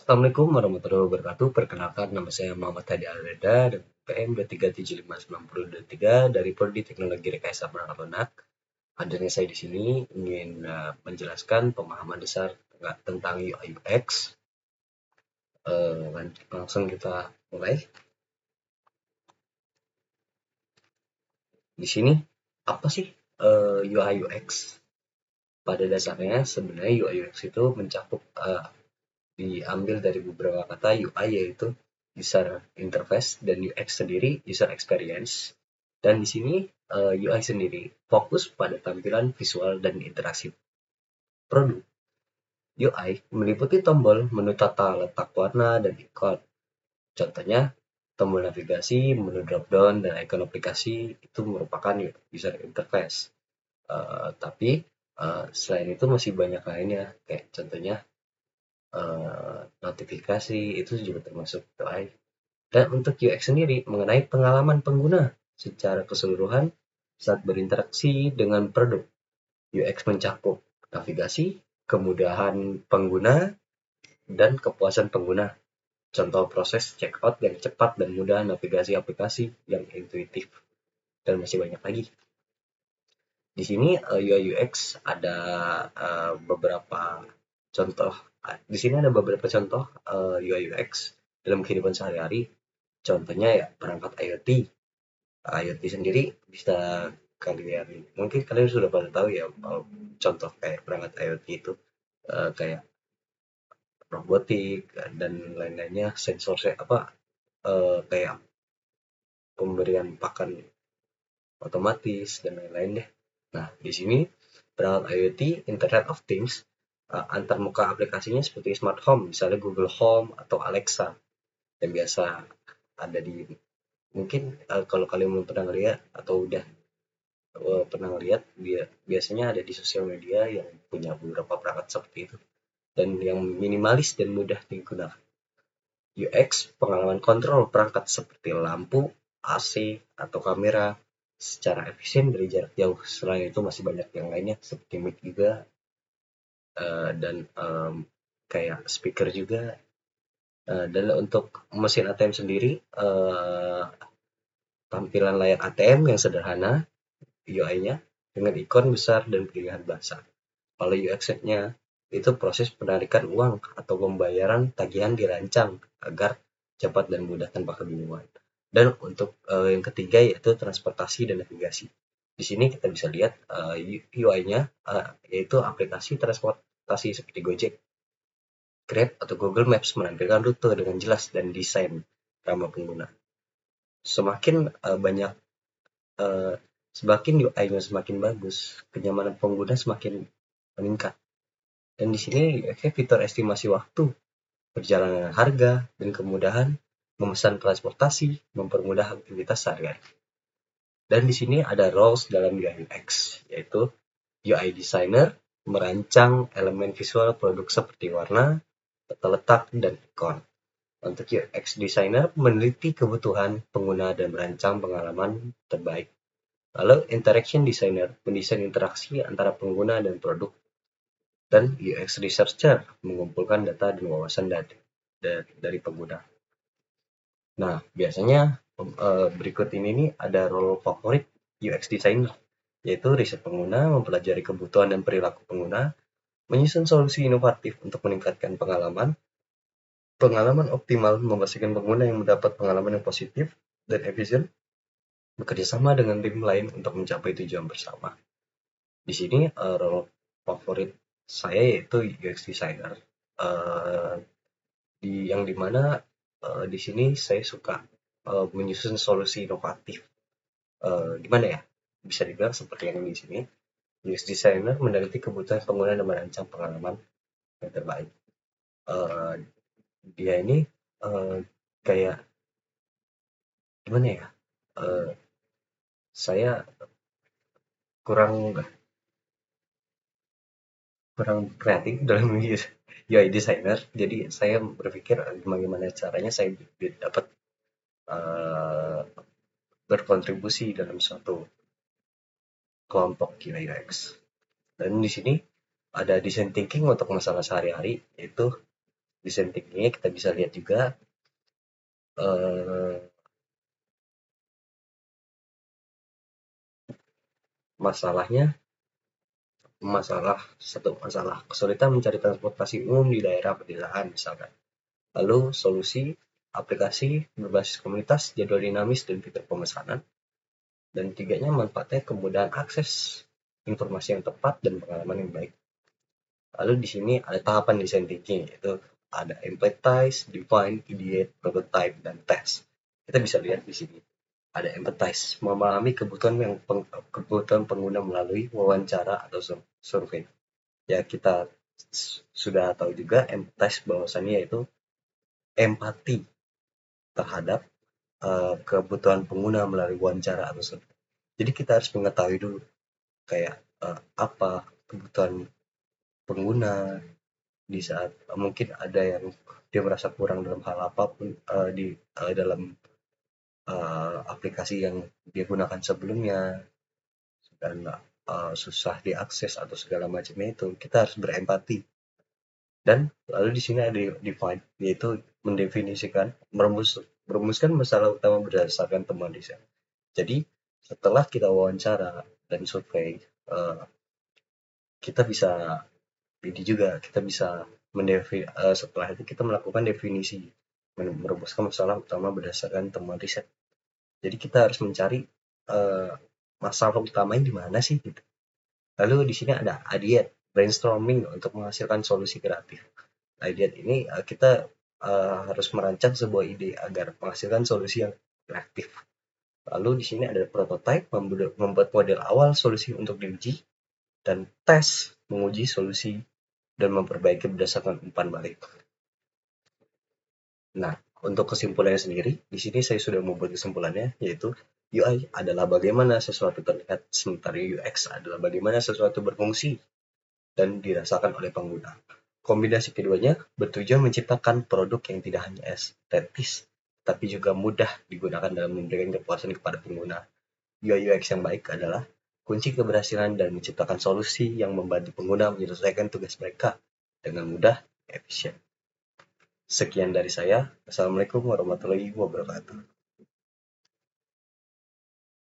Assalamualaikum warahmatullahi wabarakatuh. Perkenalkan, nama saya Muhammad Hadi Alreda dan PM 237599023 dari Prodi Teknologi Rekayasa Perangkat Lunak. Hadirnya saya di sini ingin menjelaskan pemahaman dasar tentang UI UX. Langsung kita mulai. Di sini apa sih UI UX? Pada dasarnya sebenarnya UI UX itu mencakup diambil dari beberapa kata UI, yaitu user interface, dan UX sendiri user experience. Dan di sini UI sendiri fokus pada tampilan visual dan interaksi produk. UI meliputi tombol, menu tata letak warna, dan ikon. Contohnya tombol navigasi, menu drop-down, dan ikon aplikasi itu merupakan user interface. Tapi selain itu masih banyak lainnya, kayak contohnya notifikasi itu juga termasuk UI. Dan untuk UX sendiri mengenai pengalaman pengguna secara keseluruhan saat berinteraksi dengan produk. UX mencakup navigasi, kemudahan pengguna, dan kepuasan pengguna. Contoh proses checkout yang cepat dan mudah, navigasi aplikasi yang intuitif, dan masih banyak lagi. Di sini UI UX ada beberapa contoh. Di sini ada beberapa contoh UI UX dalam kehidupan sehari-hari. Contohnya ya perangkat IoT. IoT sendiri bisa mungkin kalian sudah pada tahu ya, contoh kayak perangkat IoT itu kayak robotik dan lain-lainnya, sensor kayak pemberian pakan otomatis dan lain-lain deh. Nah, di sini perangkat IoT, Internet of Things, antarmuka aplikasinya seperti smart home, misalnya Google Home atau Alexa, yang biasa ada di mungkin kalau kalian belum pernah lihat atau udah pernah lihat, biasanya ada di sosial media yang punya beberapa perangkat seperti itu dan yang minimalis dan mudah digunakan. UX pengalaman kontrol perangkat seperti lampu, AC, atau kamera secara efisien dari jarak jauh. Selain itu masih banyak yang lainnya seperti mic juga, dan kayak speaker juga. Dan untuk mesin ATM sendiri, tampilan layar ATM yang sederhana UI-nya dengan ikon besar dan pilihan bahasa. Kalau UX-nya itu proses penarikan uang atau pembayaran tagihan dirancang agar cepat dan mudah tanpa kebingungan. Dan untuk yang ketiga yaitu transportasi dan navigasi. Di sini kita bisa lihat UI-nya yaitu aplikasi transportasi seperti Gojek, Grab, atau Google Maps menampilkan rute dengan jelas dan desain ramah pengguna. Semakin UI-nya semakin bagus, kenyamanan pengguna semakin meningkat. Dan di sini fitur estimasi waktu, perjalanan harga, dan kemudahan memesan transportasi mempermudah aktivitas sehari-hari. Dan di sini ada roles dalam UI UX, yaitu UI designer merancang elemen visual produk seperti warna, tata letak, dan ikon. Untuk UX designer meneliti kebutuhan pengguna dan merancang pengalaman terbaik. Lalu interaction designer mendesain interaksi antara pengguna dan produk. Dan UX researcher mengumpulkan data dan wawasan dari pengguna. Nah, biasanya berikut ini nih ada role favorit UX designer, yaitu riset pengguna, mempelajari kebutuhan dan perilaku pengguna, menyusun solusi inovatif untuk meningkatkan pengalaman optimal, memastikan pengguna yang mendapat pengalaman yang positif dan efisien, bekerja sama dengan tim lain untuk mencapai tujuan bersama. Di sini role favorit saya yaitu UX designer, yang dimana di sini saya suka menyusun solusi inovatif. Gimana ya? Bisa dibilang seperti yang di sini. UX designer meneliti kebutuhan pengguna dan merancang pengalaman yang terbaik. Dia ini kayak gimana ya? Saya kurang kreatif dalam UI designer. Jadi saya berpikir bagaimana caranya saya dapat berkontribusi dalam suatu kelompok UI UX. Dan di sini ada design thinking untuk masalah sehari-hari, yaitu desain thinkingnya kita bisa lihat juga eh, masalahnya masalah kesulitan mencari transportasi umum di daerah pedesaan misalkan. Lalu solusi aplikasi berbasis komunitas, jadwal dinamis, dan fitur pemesanan. Dan tiganya manfaatnya kemudahan akses informasi yang tepat dan pengalaman yang baik. Lalu di sini ada tahapan design thinking, yaitu ada empathize, define, ideate, prototype, dan test. Kita bisa lihat di sini ada empathize, memahami kebutuhan pengguna melalui wawancara atau survei. Ya, kita sudah tahu juga empathize bahwasannya yaitu empati terhadap kebutuhan pengguna melalui wawancara atau survei. Jadi kita harus mengetahui dulu kayak apa kebutuhan pengguna di saat mungkin ada yang dia merasa kurang dalam hal apapun di dalam aplikasi yang dia gunakan sebelumnya dan susah diakses atau segala macamnya itu kita harus berempati. Dan lalu di sini ada define, yaitu mendefinisikan, merumuskan masalah utama berdasarkan temuan riset. Jadi setelah kita wawancara dan survei, kita bisa kita bisa setelah itu kita melakukan definisi, merumuskan masalah utama berdasarkan temuan riset. Jadi kita harus mencari uh, masalah utamanya di mana sih gitu. Lalu di sini ada ideate, brainstorming untuk menghasilkan solusi kreatif. Ideate ini kita harus merancang sebuah ide agar menghasilkan solusi yang kreatif. Lalu di sini ada prototype, membuat model awal solusi untuk diuji, dan tes, menguji solusi dan memperbaiki berdasarkan umpan balik. Nah, untuk kesimpulannya sendiri, di sini saya sudah membuat kesimpulannya, yaitu UI adalah bagaimana sesuatu terlihat, sementara UX adalah bagaimana sesuatu berfungsi dan dirasakan oleh pengguna. Kombinasi keduanya bertujuan menciptakan produk yang tidak hanya estetis, tapi juga mudah digunakan dalam memberikan kepuasan kepada pengguna. UI UX yang baik adalah kunci keberhasilan dan menciptakan solusi yang membantu pengguna menyelesaikan tugas mereka dengan mudah dan efisien. Sekian dari saya. Assalamualaikum warahmatullahi wabarakatuh.